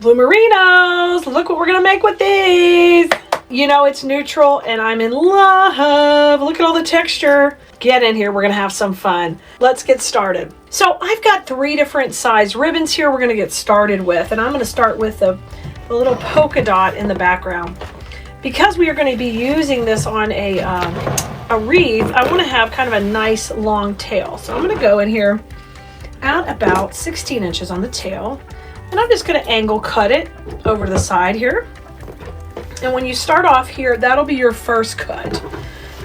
Bloomerinos, look what we're gonna make with these. You know it's neutral and I'm in love. Look at all the texture. Get in here, we're gonna have some fun. Let's get started. So I've got 3 different size ribbons here we're gonna get started with, and I'm gonna start with the little polka dot in the background. Because we are gonna be using this on a wreath, I wanna have kind of a nice long tail. So I'm gonna go in here at about 16 inches on the tail. And I'm just going to angle cut it over to the side here. And when you start off here, that'll be your first cut.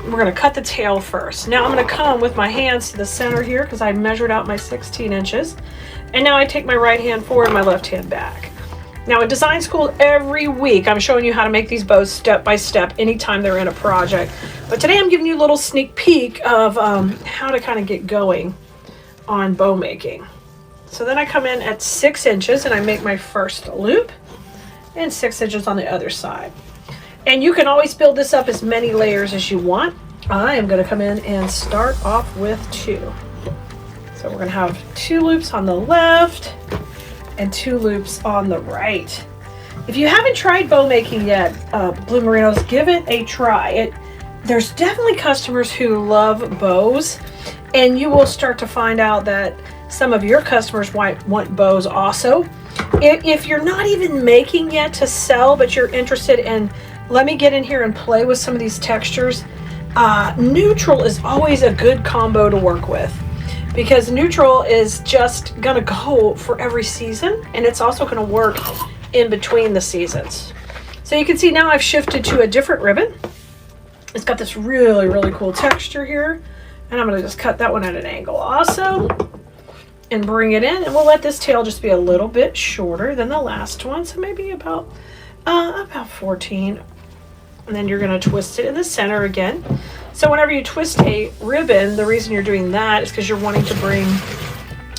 We're going to cut the tail first. Now I'm going to come with my hands to the center here because I measured out my 16 inches. And now I take my right hand forward and my left hand back. Now in design school every week, I'm showing you how to make these bows step by step anytime they're in a project. But today I'm giving you a little sneak peek of how to kind of get going on bow making. So then I come in at 6 inches and I make my first loop and 6 inches on the other side. And you can always build this up as many layers as you want. I am going to come in and start off with 2. So we're going to have 2 loops on the left and 2 loops on the right. If you haven't tried bow making yet, Bloomerinos, give it a try. There's definitely customers who love bows, and you will start to find out that some of your customers might want bows also. If you're not even making yet to sell, but you're interested in, let me get in here and play with some of these textures, neutral is always a good combo to work with, because neutral is just gonna go for every season, and it's also gonna work in between the seasons. So you can see now I've shifted to a different ribbon. It's got this really, really cool texture here, and I'm gonna just cut that one at an angle also. And bring it in, and we'll let this tail just be a little bit shorter than the last one, so maybe about 14. And then you're going to twist it in the center again. So whenever you twist a ribbon, the reason you're doing that is because you're wanting to bring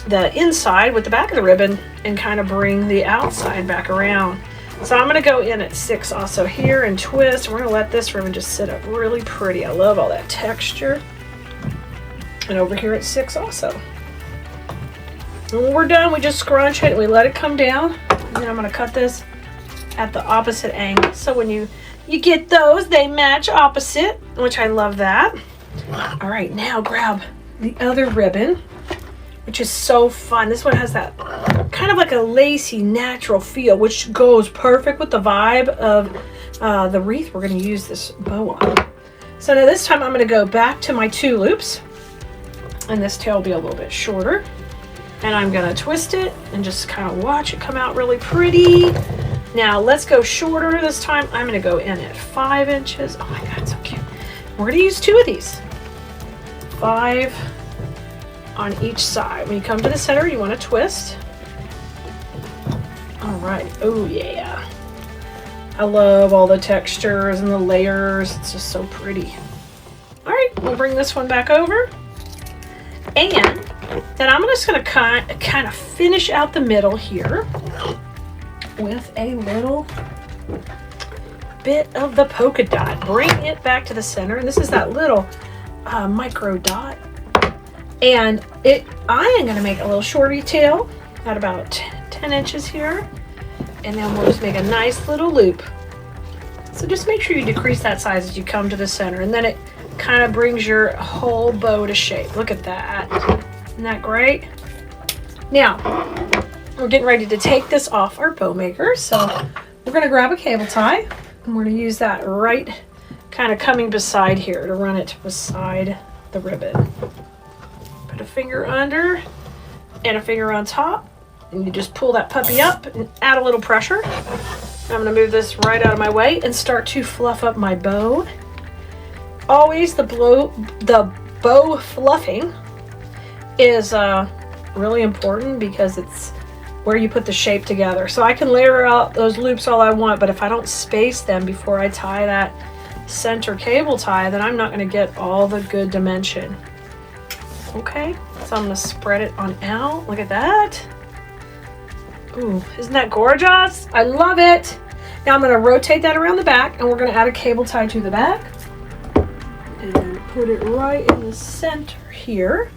the inside with the back of the ribbon and kind of bring the outside back around. So I'm going to go in at 6 also here and twist. We're going to let this ribbon just sit up really pretty. I love all that texture. And over here at 6 also. And when we're done, we just scrunch it and we let it come down. And then I'm going to cut this at the opposite angle. So when you get those, they match opposite, which I love that. All right, now grab the other ribbon, which is so fun. This one has that kind of like a lacy, natural feel, which goes perfect with the vibe of the wreath we're going to use this bow on. So now this time I'm going to go back to my 2 loops, and this tail will be a little bit shorter. And I'm going to twist it and just kind of watch it come out really pretty. Now let's go shorter this time. I'm going to go in at 5 inches. Oh my God, so cute. We're going to use 2 of these. 5 on each side. When you come to the center, you want to twist. All right. Oh yeah. I love all the textures and the layers. It's just so pretty. All right, we'll bring this one back over. And then I'm just going to kind of finish out the middle here with a little bit of the polka dot. Bring it back to the center, and this is that little micro dot. And I am going to make a little shorty tail at about 10 inches here, and then we'll just make a nice little loop. So just make sure you decrease that size as you come to the center, and then it kind of brings your whole bow to shape. Look at that. Isn't that great? Now, we're getting ready to take this off our bow maker. So we're going to grab a cable tie, and we're going to use that right kind of coming beside here to run it beside the ribbon. Put a finger under and a finger on top, and you just pull that puppy up and add a little pressure. I'm going to move this right out of my way and start to fluff up my bow. Always the bow fluffing is really important because it's where you put the shape together. So I can layer out those loops all I want, but if I don't space them before I tie that center cable tie, then I'm not going to get all the good dimension. Okay, so I'm going to spread it on out. Look at that. Ooh, isn't that gorgeous? I love it. Now I'm going to rotate that around the back, and we're going to add a cable tie to the back and put it right in the center here.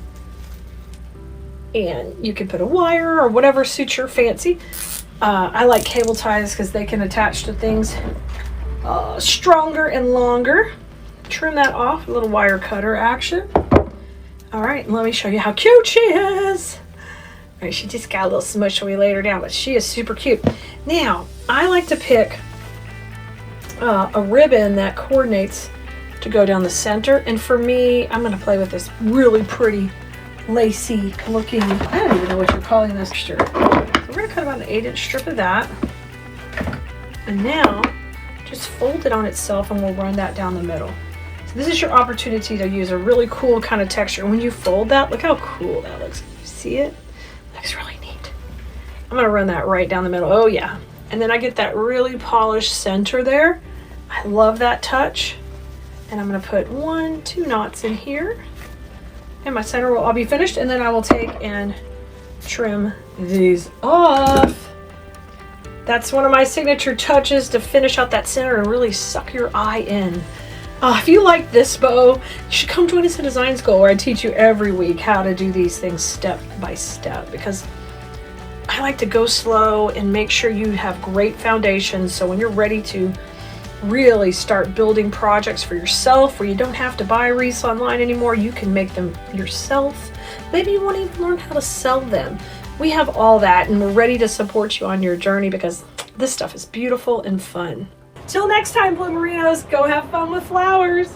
And you can put a wire or whatever suits your fancy. I like cable ties because they can attach to things stronger and longer. Trim that off, a little wire cutter action. All right, let me show you how cute she is. All right, she just got a little smush when we laid her down, but she is super cute. Now, I like to pick a ribbon that coordinates to go down the center. And for me, I'm gonna play with this really pretty, lacy looking, I don't even know what you're calling this texture. So we're gonna cut about an 8-inch strip of that. And now, just fold it on itself and we'll run that down the middle. So this is your opportunity to use a really cool kind of texture. When you fold that, look how cool that looks. You see it? Looks really neat. I'm gonna run that right down the middle. Oh yeah. And then I get that really polished center there. I love that touch. And I'm gonna put 1-2 knots in here. And my center will all be finished. And then I will take and trim these off. That's one of my signature touches to finish out that center and really suck your eye in. If you like this bow, you should come join us in Design School where I teach you every week how to do these things step by step, because I like to go slow and make sure you have great foundations so when you're ready to really start building projects for yourself where you don't have to buy wreaths online anymore, you can make them yourself. Maybe you want to even learn how to sell them. We have all that and we're ready to support you on your journey because this stuff is beautiful and fun. Till next time, Blue Merinos, go have fun with flowers.